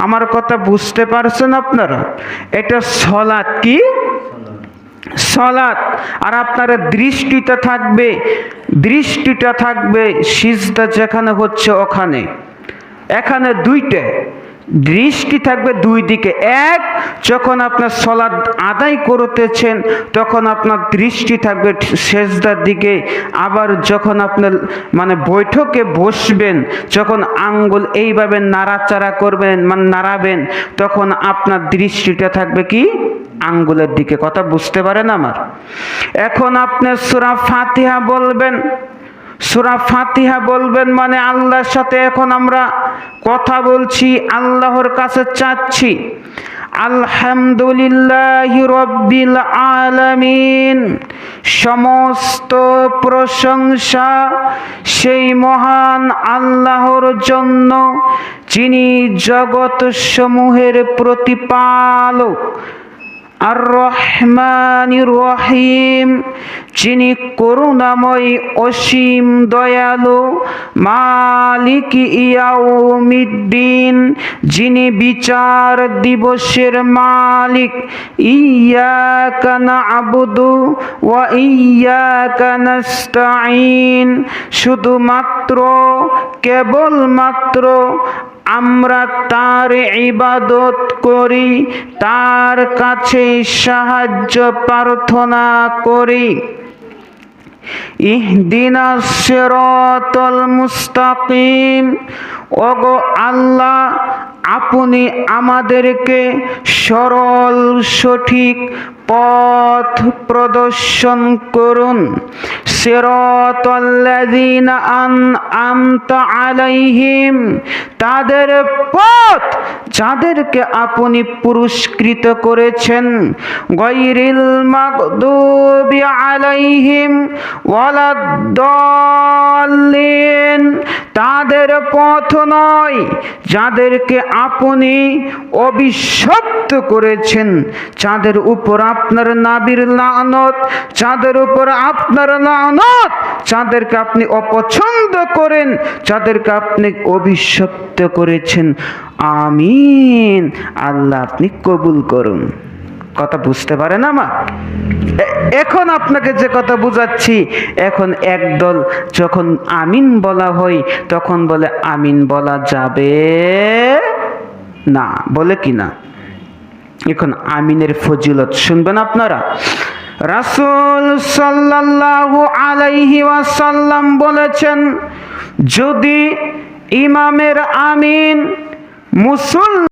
আমার কথা বুঝতে পারছেন আপনারা? এটা সালাত, কি সালাত। আর আপনার দৃষ্টিটা থাকবে সিজদা যেখানে হচ্ছে ওখানে। এখানে দুইটা দৃষ্টি থাকবে দুই দিকে। এক, যখন আপনার সালাত আদায় করতেছেন তখন আপনার দৃষ্টি থাকবে সিজদার দিকে। আবার যখন আপনার বৈঠকে বসবেন, যখন আঙ্গুল এইভাবে নাড়াচাড়া করবেন, নাড়াবেন, তখন আপনার দৃষ্টিটা থাকবে কি আঙ্গুলের দিকে। কথা বুঝতে পারেন আমার? এখন আপনি সূরা ফাতিহা বলবেন। সূরা ফাতিহা বলবেন মানে আল্লাহর সাথে এখন আমরা কথা বলছি, আল্লাহর কাছে চাচ্ছি। আলহামদুলিল্লাহি রাব্বিল আলামিন, সমস্ত প্রশংসা সেই মহান আল্লাহর জন্য যিনি জগৎ সমূহের প্রতিপালক। আর রহমানির রহিম, যিনি করুণাময় অসীম দয়ালু। মালিক ইয়াউমিদ্দিন, যিনি বিচার দিবসের মালিক। ইয়্যাকা না'বুদু ওয়া ইয়্যাকা নাস্তাঈন, শুধুমাত্র কেবলমাত্র আমরা তার ইবাদত করি, তার কাছে সাহায্য প্রার্থনা করি। ইহদিনাস সিরাতাল মুস্তাকিম, ওগো আল্লাহ আপনি আমাদেরকে সরল সঠিক পথ প্রদর্শন করুন। সিরাতাল্লাযীনা আন'আমতা আলাইহিম, তাদের পথ যাদেরকে আপনি পুরস্কৃত করেছেন। গায়রিল মাগদুবি আলাইহিম ওয়ালাদ-দাল্লিন, তাদের পথ নয় যাদেরকে আপনি অভিশপ্ত করেছেন, যাদের উপর আপনার নাবির লানত, যাদের উপর আপনার লানত, যাদেরকে আপনি অপছন্দ করেন, যাদেরকে আপনি অভিশপ্ত করেছেন। আমিন। আল্লাহ আপনি কবুল করুন। কথা বুঝতে পারেন আমার? এখন আপনাকে যে কথা বুঝাচ্ছি, এখন একদল যখন আমিন বলা হয় তখন বলে আমিন বলা যাবে না, বলে কি না? এখন আমিনের ফজিলত শুনবেন আপনারা। রাসূল সাল্লাল্লাহু আলাইহি ওয়াসাল্লাম বলেছেন, যদি ইমামের আমিন মুসলমান